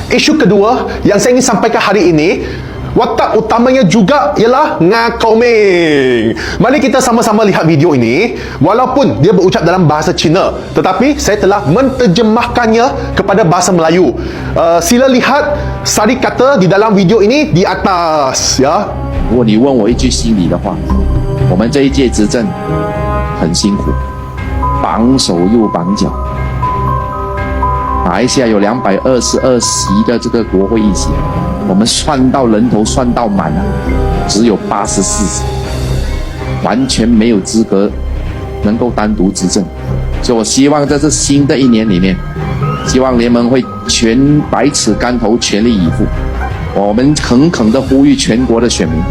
Isu kedua yang saya ingin sampaikan hari ini, watak utamanya juga ialah Nga Koming. Mari kita sama-sama lihat video ini. Walaupun dia berucap dalam bahasa Cina, tetapi saya telah menterjemahkannya kepada bahasa Melayu. Sila lihat sari kata di dalam video ini di atas ya. 如果你问我一句心里的话，我们这一届执政很辛苦，绑手又绑脚。马来西亚有222席的这个国会议席，我们算到人头算到满了，只有84席，完全没有资格能够单独执政。所以我希望在这新的一年里面，希望联盟会全百尺竿头，全力以赴。我们恳恳地呼吁全国的选民，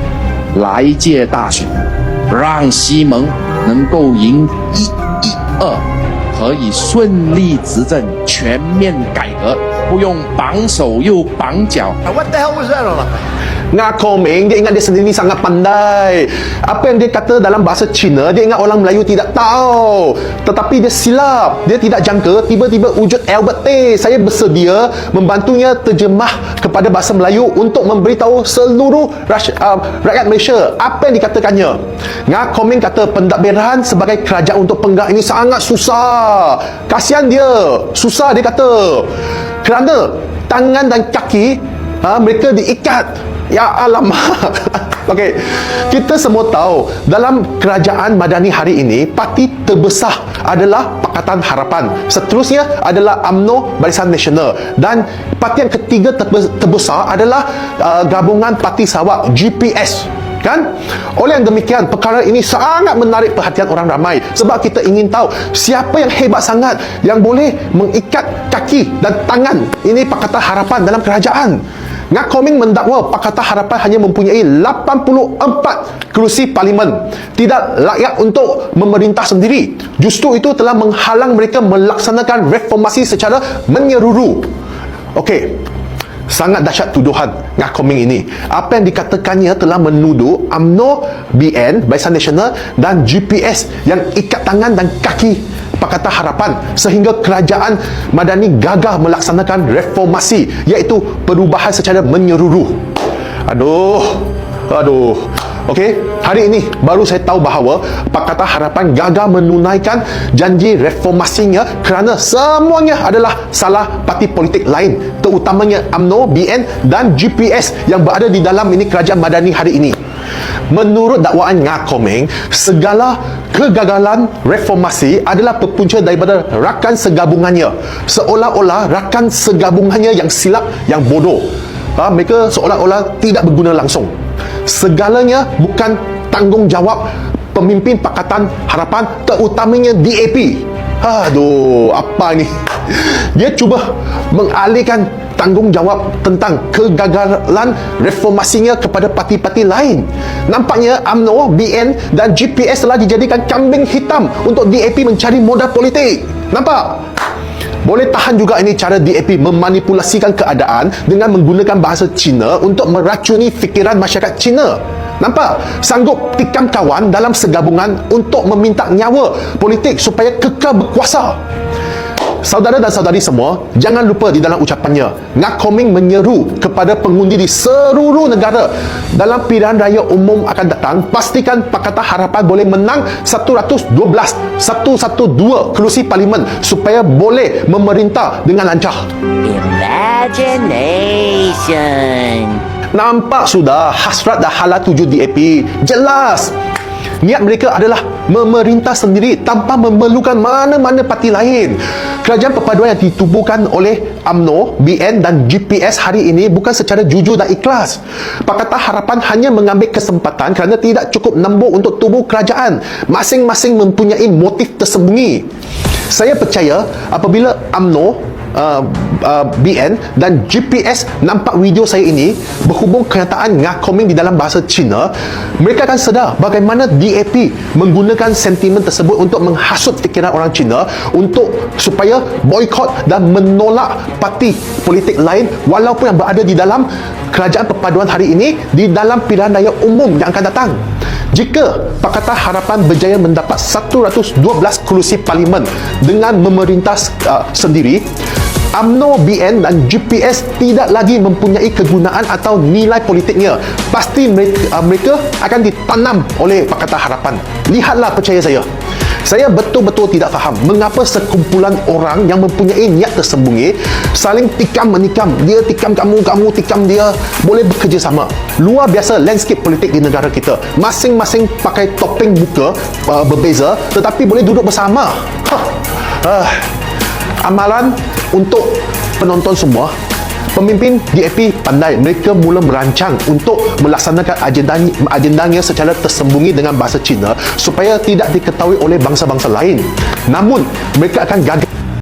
来届大选，让西蒙能够赢112，可以顺利执政，全面改革，不用绑手又绑脚。What the hell was that all about? Nga Koming, dia ingat dia sendiri sangat pandai. Apa yang dia kata dalam bahasa Cina, dia ingat orang Melayu tidak tahu. Tetapi dia silap. Dia tidak jangka tiba-tiba wujud Albert Tay. Saya bersedia membantunya terjemah kepada bahasa Melayu untuk memberitahu seluruh rakyat Malaysia apa yang dikatakannya. Nga Koming kata pentadbiran sebagai kerajaan untuk penggal ini sangat susah. Kasihan dia. Susah dia kata. Kerana tangan dan kaki mereka diikat. Ya alamak. Okey, kita semua tahu dalam kerajaan Madani hari ini, parti terbesar adalah Pakatan Harapan. Seterusnya adalah UMNO Barisan Nasional, dan parti yang ketiga terbesar adalah gabungan Parti Sarawak GPS. Kan? Oleh yang demikian, perkara ini sangat menarik perhatian orang ramai, sebab kita ingin tahu siapa yang hebat sangat yang boleh mengikat kaki dan tangan ini Pakatan Harapan dalam kerajaan. Nga Koming mendakwa Pakatan Harapan hanya mempunyai 84 kerusi parlimen, tidak layak untuk memerintah sendiri. Justru itu telah menghalang mereka melaksanakan reformasi secara menyeluruh. Okey, sangat dahsyat tuduhan Nga Koming ini. Apa yang dikatakannya telah menuduh UMNO, BN, Barisan Nasional dan GPS yang ikat tangan dan kaki Pakatan Harapan sehingga kerajaan Madani gagal melaksanakan reformasi, iaitu perubahan secara menyeluruh. Aduh. Okey, hari ini baru saya tahu bahawa Pakatan Harapan gagal menunaikan janji reformasinya kerana semuanya adalah salah parti politik lain, terutamanya UMNO, BN dan GPS yang berada di dalam ini kerajaan Madani hari ini. Menurut dakwaan Nga Koming, segala kegagalan reformasi adalah berpunca daripada rakan segabungannya. Seolah-olah rakan segabungannya yang silap, yang bodoh. Mereka seolah-olah tidak berguna langsung. Segalanya bukan tanggungjawab pemimpin Pakatan Harapan, terutamanya DAP. Aduh, apa ini? Dia cuba mengalihkan tanggungjawab tentang kegagalan reformasinya kepada parti-parti lain. Nampaknya UMNO, BN dan GPS telah dijadikan kambing hitam untuk DAP mencari modal politik. Nampak? Boleh tahan juga ini cara DAP memanipulasikan keadaan dengan menggunakan bahasa Cina untuk meracuni fikiran masyarakat Cina. Nampak? Sanggup tikam kawan dalam segabungan untuk meminta nyawa politik supaya kekal berkuasa. Saudara dan saudari semua, jangan lupa di dalam ucapannya, Nga Koming menyeru kepada pengundi di seluruh negara dalam pilihan raya umum akan datang, pastikan Pakatan Harapan boleh menang 112 kerusi parlimen supaya boleh memerintah dengan lancar. Imagination. Nampak sudah hasrat dah hala tuju DAP. Jelas niat mereka adalah memerintah sendiri tanpa memerlukan mana-mana parti lain. Kerajaan perpaduan yang ditubuhkan oleh UMNO, BN dan GPS hari ini bukan secara jujur dan ikhlas. Pakatan Harapan hanya mengambil kesempatan kerana tidak cukup nombor untuk tubuh kerajaan. Masing-masing mempunyai motif tersembunyi. Saya percaya apabila UMNO, BN dan GPS nampak video saya ini berhubung kenyataan Nga Koming di dalam bahasa Cina, mereka akan sedar bagaimana DAP menggunakan sentimen tersebut untuk menghasut fikiran orang Cina untuk supaya boikot dan menolak parti politik lain walaupun yang berada di dalam kerajaan perpaduan hari ini di dalam pilihan raya umum yang akan datang. Jika Pakatan Harapan berjaya mendapat 112 kerusi parlimen dengan memerintah sendiri, UMNO, BN dan GPS tidak lagi mempunyai kegunaan atau nilai politiknya. Pasti mereka akan ditanam oleh Pakatan Harapan. Lihatlah, percaya saya. Saya betul-betul tidak faham mengapa sekumpulan orang yang mempunyai niat tersembunyi saling tikam menikam. Dia tikam kamu, kamu tikam dia. Boleh bekerjasama. Luar biasa landscape politik di negara kita. Masing-masing pakai topeng muka berbeza, tetapi boleh duduk bersama. Amalan untuk penonton semua. Pemimpin DAP pandai. Mereka mula merancang untuk melaksanakan agendanya secara tersembunyi dengan bahasa Cina supaya tidak diketahui oleh bangsa-bangsa lain. Namun, mereka akan gagal